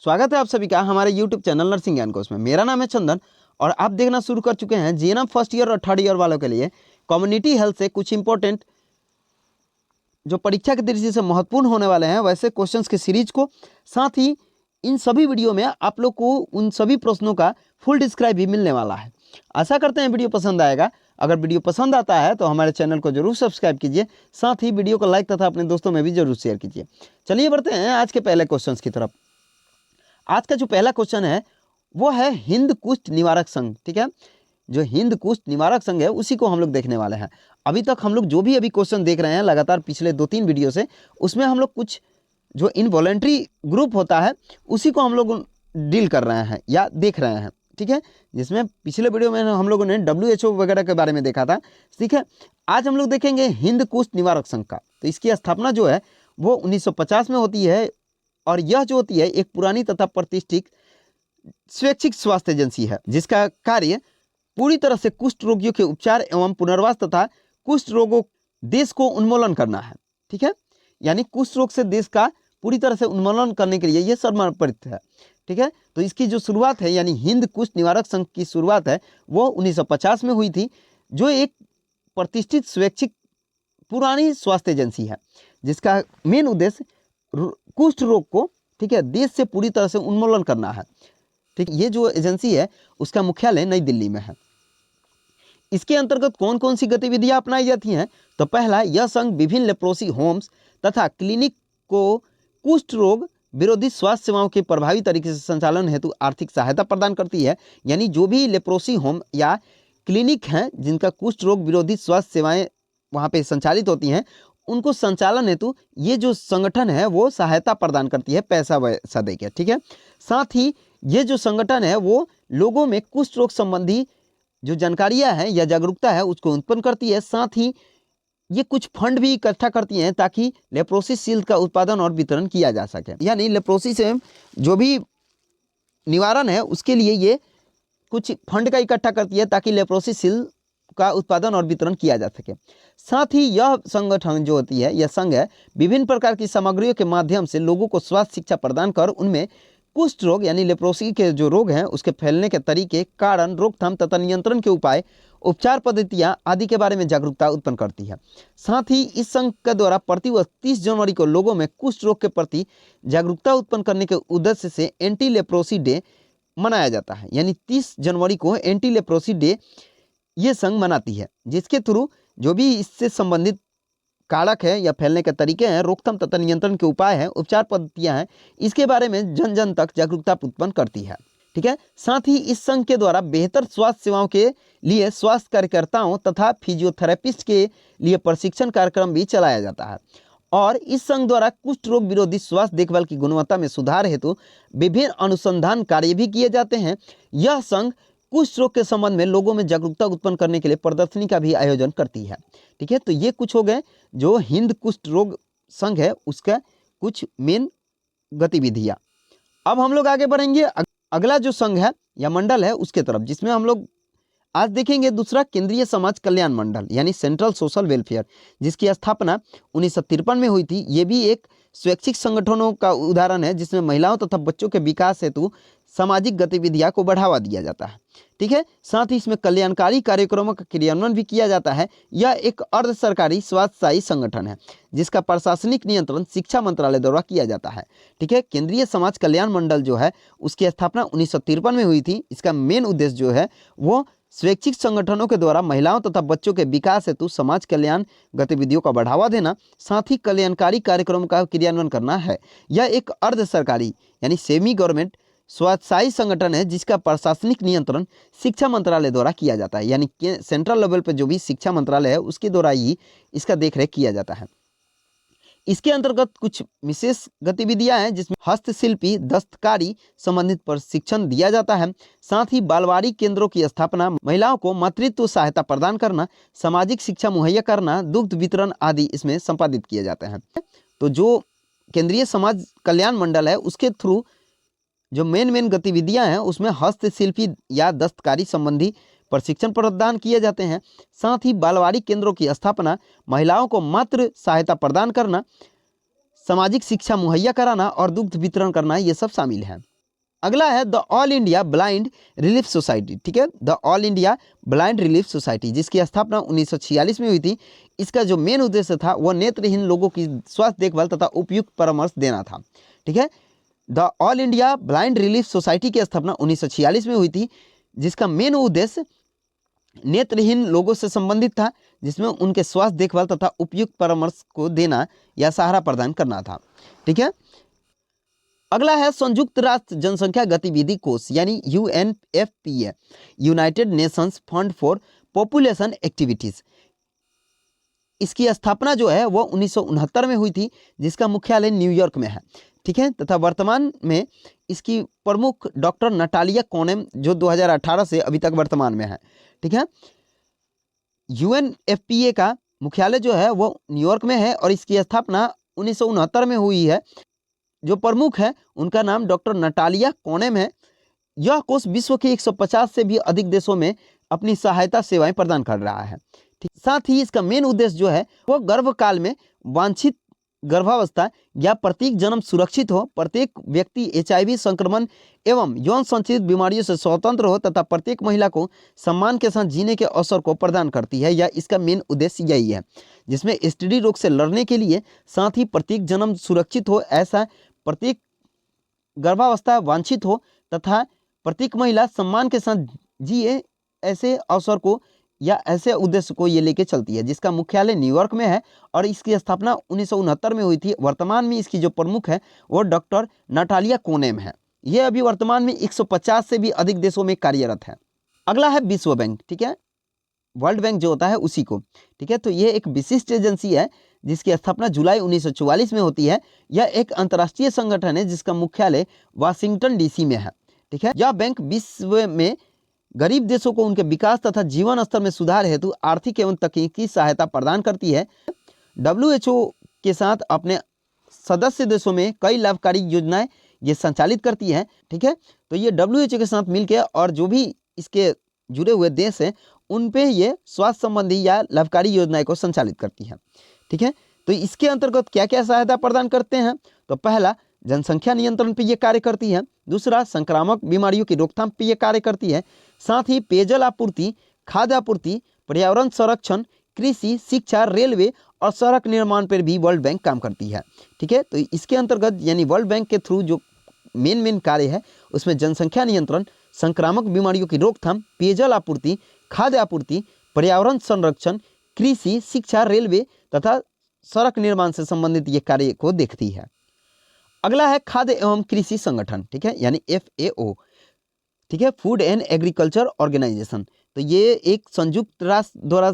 स्वागत है आप सभी का हमारे YouTube चैनल नर्सिंग ज्ञान कोर्स में। मेरा नाम है चंदन और आप देखना शुरू कर चुके हैं जीएनएम फर्स्ट ईयर और थर्ड ईयर वालों के लिए कम्युनिटी हेल्थ से कुछ इंपॉर्टेंट जो परीक्षा की दृष्टि से महत्वपूर्ण होने वाले हैं वैसे क्वेश्चंस के सीरीज को। साथ ही इन सभी वीडियो में आप लोग को उन सभी प्रश्नों का फुल डिस्क्राइब भी मिलने वाला है। आशा करते हैं वीडियो पसंद आएगा। अगर वीडियो पसंद आता है तो हमारे चैनल को जरूर सब्सक्राइब कीजिए, साथ ही वीडियो को लाइक तथा अपने दोस्तों में भी जरूर शेयर कीजिए। चलिए बढ़ते हैं आज के पहले क्वेश्चन की तरफ। आज का जो पहला क्वेश्चन है वो है हिंद कुष्ठ निवारक संघ। ठीक है, जो हिंद कुष्ठ निवारक संघ है उसी को हम लोग देखने वाले हैं। अभी तक हम लोग जो भी अभी क्वेश्चन देख रहे हैं लगातार पिछले 2-3 वीडियो से, उसमें हम लोग कुछ जो इनवॉलेंट्री ग्रुप होता है उसी को हम लोग डील कर रहे हैं या देख रहे हैं। ठीक है, जिसमें पिछले वीडियो में हम लोगों ने WHO वगैरह के बारे में देखा था। ठीक है, आज हम लोग देखेंगे हिंद कुष्ठ निवारक संघ का। तो इसकी स्थापना जो है वो 1950 में होती है और यह जो होती है एक पुरानी तथा प्रतिष्ठित स्वैच्छिक स्वास्थ्य एजेंसी है जिसका कार्य पूरी तरह से कुष्ठ रोगियों के उपचार एवं पुनर्वास तथा कुष्ठ रोगों देश को उन्मूलन करना है। ठीक है, यानी कुष्ठ रोग से देश का पूरी तरह से उन्मूलन करने के लिए यह समर्पित है। ठीक है, तो इसकी जो शुरुआत है यानी हिंद कुष्ठ निवारक संघ की शुरुआत है वो 1950 में हुई थी, जो एक प्रतिष्ठित स्वैच्छिक पुरानी स्वास्थ्य एजेंसी है जिसका मेन उद्देश्य कुष्ठ रोग को, ठीक है, देश से पूरी तरह से उन्मूलन करना है। ठीक, ये जो एजेंसी है उसका मुख्यालय नई दिल्ली में है। इसके अंतर्गत कौन कौन सी गतिविधियां अपनाई जाती हैं? तो पहला, यह संघ विभिन्न लेप्रोसी होम्स तथा क्लिनिक को कुष्ठ रोग विरोधी स्वास्थ्य सेवाओं के प्रभावी तरीके से संचालन हेतु आर्थिक सहायता प्रदान करती है। यानी जो भी लेप्रोसी होम या क्लिनिक हैं जिनका कुष्ठ रोग विरोधी स्वास्थ्य सेवाएं वहाँ पे संचालित होती हैं, उनको संचालन हेतु ये जो संगठन है वो सहायता प्रदान करती है पैसा वैसा देके। ठीक है, साथ ही ये जो संगठन है वो लोगों में कुष्ठ रोग संबंधी जो जानकारियां हैं या जागरूकता है उसको उत्पन्न करती है। साथ ही ये कुछ फंड भी इकट्ठा करती हैं ताकि लेप्रोसी शील्ड का उत्पादन और वितरण किया जा सके। यानी लेप्रोसी से जो भी निवारण है उसके लिए ये कुछ फंड का इकट्ठा करती है ताकि लेप्रोसी शील्ड का उत्पादन और वितरण किया जा सके। साथ ही यह संगठन जो होती है, यह संघ है, विभिन्न प्रकार की सामग्रियों के माध्यम से लोगों को स्वास्थ्य शिक्षा प्रदान कर उनमें कुष्ठ रोग यानी लेप्रोसी के जो रोग हैं उसके फैलने के तरीके, कारण, रोकथाम तथा नियंत्रण के उपाय, उपचार पद्धतियां आदि के बारे में जागरूकता उत्पन्न करती है। साथ ही इस संघ के द्वारा प्रतिवर्ष 30 जनवरी को लोगों में कुष्ठ रोग के प्रति जागरूकता उत्पन्न करने के उद्देश्य से एंटी लेप्रोसी डे मनाया जाता है। यानी 30 जनवरी को एंटी लेप्रोसी डे ये संघ मनाती है, जिसके थ्रू जो भी इससे संबंधित कारक है या फैलने के तरीके हैं, रोकथाम तथा नियंत्रण के उपाय हैं, उपचार पद्धतियां हैं, इसके बारे में जन जन तक जागरूकता उत्पन्न करती है। ठीक है, साथ ही इस संघ के द्वारा बेहतर स्वास्थ्य सेवाओं के लिए स्वास्थ्य कार्यकर्ताओं तथा फिजियोथेरेपिस्ट के लिए प्रशिक्षण कार्यक्रम भी चलाया जाता है। और इस संघ द्वारा कुष्ठ रोग विरोधी स्वास्थ्य देखभाल की गुणवत्ता में सुधार हेतु विभिन्न अनुसंधान कार्य भी किए जाते हैं। यह संघ कुष्ठ रोग के संबंध में लोगों में जागरूकता उत्पन्न करने के लिए प्रदर्शनी का भी आयोजन करती है। ठीक है, तो ये कुछ हो गए जो हिंद कुष्ठ रोग संघ है उसका कुछ मेन गतिविधियां। अब हम लोग आगे बढ़ेंगे अगला जो संघ है या मंडल है उसके तरफ, जिसमें हम लोग आज देखेंगे दूसरा केंद्रीय समाज कल्याण मंडल यानी सेंट्रल सोशल वेलफेयर, जिसकी स्थापना 1953 में हुई थी। ये भी एक स्वैच्छिक संगठनों का उदाहरण है जिसमें महिलाओं तथा बच्चों के विकास हेतु सामाजिक गतिविधियां को बढ़ावा दिया जाता है। ठीक है, साथ ही इसमें कल्याणकारी कार्यक्रमों का क्रियान्वयन भी किया जाता है। यह एक अर्ध सरकारी स्वास्थ्यशाही संगठन है जिसका प्रशासनिक नियंत्रण शिक्षा मंत्रालय द्वारा किया जाता है। ठीक है, केंद्रीय समाज कल्याण मंडल जो है उसकी स्थापना 1953 में हुई थी। इसका मेन उद्देश्य जो है वो स्वैच्छिक संगठनों के द्वारा महिलाओं तथा बच्चों के विकास हेतु समाज कल्याण गतिविधियों का बढ़ावा देना, साथ ही कल्याणकारी कार्यक्रमों का क्रियान्वयन करना है। यह एक अर्ध सरकारी यानी सेमी गवर्नमेंट स्वास्थ्यशाही संगठन है जिसका प्रशासनिक नियंत्रण शिक्षा मंत्रालय द्वारा किया जाता है। यानी सेंट्रल लेवल पर जो भी शिक्षा मंत्रालय है उसके द्वारा ही इसका देखरेख किया जाता है। इसके अंतर्गत कुछ विशेष गतिविधियां हैं जिसमें हस्तशिल्पी दस्तकारी संबंधित प्रशिक्षण दिया जाता है। साथ ही बालवाड़ी केंद्रों की स्थापना, महिलाओं को मातृत्व सहायता प्रदान करना, सामाजिक शिक्षा मुहैया करना, दुग्ध वितरण आदि इसमें संपादित किए जाते हैं। तो जो केंद्रीय समाज कल्याण मंडल है उसके थ्रू जो मेन गतिविधियां हैं उसमें हस्तशिल्पी या दस्तकारी संबंधी प्रशिक्षण प्रदान किए जाते हैं। साथ ही बालवाड़ी केंद्रों की स्थापना, महिलाओं को मातृ सहायता प्रदान करना, सामाजिक शिक्षा मुहैया कराना और दुग्ध वितरण करना, ये सब शामिल है। अगला है the all India blind relief society. ठीक है, the all India blind relief society, जिसकी स्थापना 1946 में हुई थी। इसका जो मेन उद्देश्य था वो नेत्रहीन लोगों की स्वास्थ्य देखभाल तथा उपयुक्त परामर्श देना था। ठीक है, the all India blind relief society की स्थापना 1946 में हुई थी, जिसका मेन उद्देश्य नेत्रहीन लोगों से संबंधित था, जिसमें उनके स्वास्थ्य देखभाल तथा उपयुक्त परामर्श को देना या सहारा प्रदान करना था। ठीक है, अगला है संयुक्त राष्ट्र जनसंख्या गतिविधि कोष यानी UNFPA, United Nations fund for population activities. इसकी स्थापना जो है वो 1969 में हुई थी, जिसका मुख्यालय न्यूयॉर्क में है। ठीक है, तथा वर्तमान में इसकी प्रमुख डॉक्टर नटालिया कोनेम, जो 2018 से अभी तक वर्तमान में है। ठीक है, UNFPA का मुख्यालय जो है वो न्यूयॉर्क में है और इसकी स्थापना 1969 में हुई है। जो प्रमुख है उनका नाम डॉक्टर नटालिया कोनेम है। यह कोष विश्व के 150 से भी अधिक देशों में अपनी सहायता सेवाएं प्रदान कर रहा है। ठीक, साथ ही इसका मेन उद्देश्य जो है वो गर्भकाल में वांछित गर्भावस्था या प्रत्येक जन्म सुरक्षित हो, प्रत्येक व्यक्ति HIV संक्रमण एवं यौन संचालित बीमारियों से स्वतंत्र हो तथा प्रत्येक महिला को सम्मान के साथ जीने के अवसर को प्रदान करती है। या इसका मेन उद्देश्य यही है, जिसमें STD रोग से लड़ने के लिए साथ ही प्रत्येक जन्म सुरक्षित हो, ऐसा प्रत्येक गर्भावस्था वांछित हो तथा प्रत्येक महिला सम्मान के साथ जिए, ऐसे अवसर को या ऐसे उद्देश्य को ये लेके चलती है, जिसका मुख्यालय न्यूयॉर्क में है और इसकी स्थापना 1969 में हुई थी। वर्तमान में इसकी जो प्रमुख है वो डॉक्टर नटालिया कोनेम है। ये अभी वर्तमान में 150 से भी अधिक देशों में कार्यरत है। अगला है विश्व बैंक। ठीक है, वर्ल्ड बैंक जो होता है उसी को। ठीक है, तो ये एक विशिष्ट एजेंसी है जिसकी स्थापना जुलाई 1944 में होती है। यह एक अंतर्राष्ट्रीय संगठन है जिसका मुख्यालय वाशिंगटन DC में है। ठीक है, यह बैंक विश्व में गरीब देशों को उनके विकास तथा जीवन स्तर में सुधार हेतु आर्थिक एवं तकनीकी सहायता प्रदान करती है। WHO के साथ अपने सदस्य देशों में कई लाभकारी योजनाएं ये संचालित करती है। ठीक है, तो ये WHO के साथ मिलकर और जो भी इसके जुड़े हुए देश हैं उन पे ये स्वास्थ्य संबंधी या लाभकारी योजनाएं को संचालित करती है। ठीक है, तो इसके अंतर्गत क्या क्या सहायता प्रदान करते हैं? तो पहला, जनसंख्या नियंत्रण पे ये कार्य करती है। दूसरा, संक्रामक बीमारियों की रोकथाम पे ये कार्य करती है। साथ ही पेयजल आपूर्ति, खाद्य आपूर्ति, पर्यावरण संरक्षण, कृषि, शिक्षा, रेलवे और सड़क निर्माण पर भी वर्ल्ड बैंक काम करती है। ठीक है, तो इसके अंतर्गत यानी वर्ल्ड बैंक के थ्रू जो मेन कार्य है उसमें जनसंख्या नियंत्रण, संक्रामक बीमारियों की रोकथाम, पेयजल आपूर्ति, खाद्य आपूर्ति, पर्यावरण संरक्षण, कृषि, शिक्षा, रेलवे तथा सड़क निर्माण से संबंधित ये कार्य को देखती है। अगला है खाद्य एवं कृषि संगठन। ठीक है, यानी FAO। ठीक है, फूड एंड एग्रीकल्चर ऑर्गेनाइजेशन। तो ये एक संयुक्त राष्ट्र द्वारा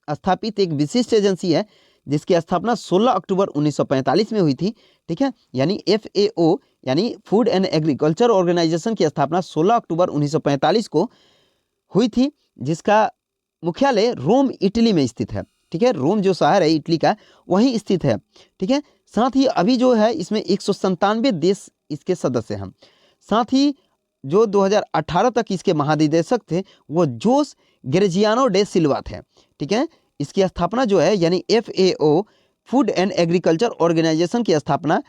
स्थापित एक विशिष्ट एजेंसी है जिसकी स्थापना 16 अक्टूबर 1945 में हुई थी। ठीक है, यानी FAO यानी फूड एंड एग्रीकल्चर ऑर्गेनाइजेशन की स्थापना 16 अक्टूबर 1945 को हुई थी, जिसका मुख्यालय रोम इटली में स्थित है। ठीक है, रोम जो शहर है इटली का वहीं स्थित है। ठीक है, साथ ही अभी जो है इसमें 197 देश इसके सदस्य हैं। साथ ही जो 2018 तक इसके महानिदेशक थे वो जोस ग्रेजियानो डे सिल्वा थे। ठीक है, इसकी स्थापना जो है यानी FAO food and agriculture organisation की स्थापना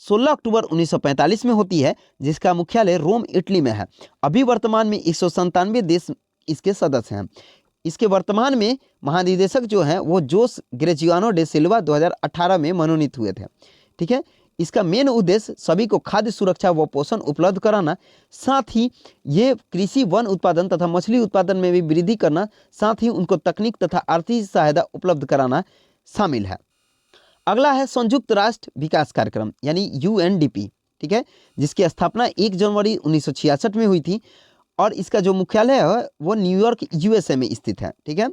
16 अक्टूबर 1945 में होती है, जिसका मुख्यालय रोम इटली में है। अभी वर्तमान में 197 देश इसके सदस्य हैं। इसके वर्तमान में महानिदेशक जो हैं वो जोस ग्रेजियानो डे सिल्वा 2018 में मनोनीत हुए थे। ठीक है, इसका मेन उद्देश्य सभी को खाद्य सुरक्षा व पोषण उपलब्ध कराना, साथ ही ये कृषि, वन उत्पादन तथा मछली उत्पादन में भी वृद्धि करना, साथ ही उनको तकनीक तथा आर्थिक सहायता उपलब्ध कराना शामिल है। अगला है संयुक्त राष्ट्र विकास कार्यक्रम यानी UNDP। ठीक है, जिसकी स्थापना 1 जनवरी 1966 में हुई थी और इसका जो मुख्यालय है वो न्यूयॉर्क USA में स्थित है। ठीक है,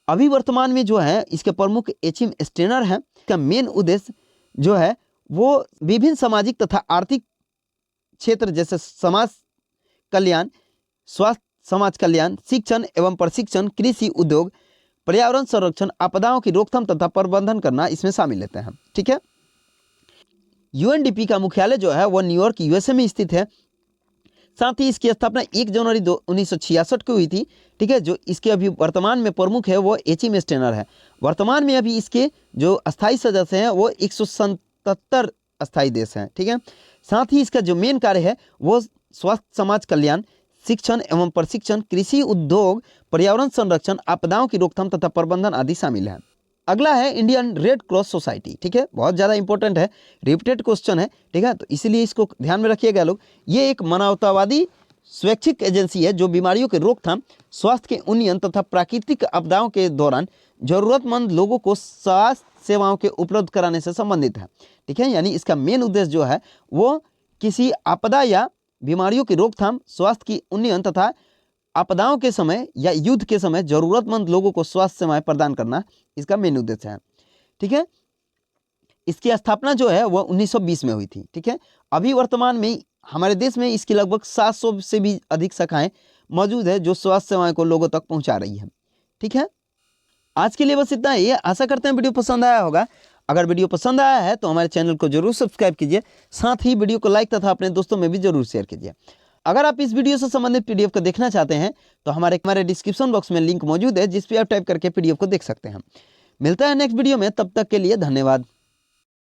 अभी वर्तमान में जो है इसके प्रमुख एचिम स्टेनर हैं। इसका मेन उद्देश्य जो है वो विभिन्न सामाजिक तथा आर्थिक क्षेत्र जैसे समाज कल्याण, स्वास्थ्य, समाज कल्याण, शिक्षण एवं प्रशिक्षण, कृषि, उद्योग, पर्यावरण संरक्षण, आपदाओं की रोकथाम तथा प्रबंधन करना इसमें शामिल लेते हैं। ठीक है, UNDP का मुख्यालय जो है वो न्यूयॉर्क USA में स्थित है। साथ ही इसकी स्थापना 1 जनवरी 1966 को हुई थी। ठीक है, जो इसके अभी वर्तमान में प्रमुख है वो एचिम स्टेनर है। वर्तमान में अभी इसके जो अस्थायी सदस्य हैं वो 177 अस्थायी देश है। ठीक है, साथ ही इसका जो मेन कार्य है वो स्वास्थ्य, समाज कल्याण, शिक्षण एवं प्रशिक्षण, कृषि, उद्योग, पर्यावरण संरक्षण, आपदाओं की रोकथाम तथा प्रबंधन आदि शामिल है। अगला है इंडियन रेड क्रॉस सोसाइटी। ठीक है, बहुत ज़्यादा इंपॉर्टेंट है, रिपीटेड क्वेश्चन है। ठीक है, तो इसीलिए इसको ध्यान में रखिएगा लोग। ये एक मानवतावादी स्वैच्छिक एजेंसी है जो बीमारियों के रोकथाम, स्वास्थ्य के उन्नयन तथा प्राकृतिक आपदाओं के दौरान जरूरतमंद लोगों को स्वास्थ्य सेवाओं के उपलब्ध कराने से संबंधित है। ठीक है, यानी इसका मेन उद्देश्य जो है वो किसी आपदा या बीमारियों की रोकथाम, स्वास्थ्य की उन्नयन तथा आपदाओं के समय या युद्ध के समय जरूरतमंद लोगों को स्वास्थ्य सेवाएं प्रदान करना इसका मेन उद्देश्य है। ठीक है, इसकी स्थापना जो है वह 1920 में हुई थी। ठीक है, अभी वर्तमान में हमारे देश में इसकी लगभग 700 से भी अधिक शाखाएं मौजूद है जो स्वास्थ्य सेवाएं को लोगों तक पहुंचा रही है। ठीक है, आज के लिए बस इतना ही है। आशा करते हैं वीडियो पसंद आया होगा। अगर वीडियो पसंद आया है तो हमारे चैनल को जरूर सब्सक्राइब कीजिए, साथ ही वीडियो को लाइक तथा अपने दोस्तों में भी जरूर शेयर कीजिए। अगर आप इस वीडियो से संबंधित पीडीएफ को देखना चाहते हैं तो हमारे डिस्क्रिप्शन बॉक्स में लिंक मौजूद है जिस पे आप टाइप करके पीडीएफ को देख सकते हैं। मिलता है नेक्स्ट वीडियो में, तब तक के लिए धन्यवाद।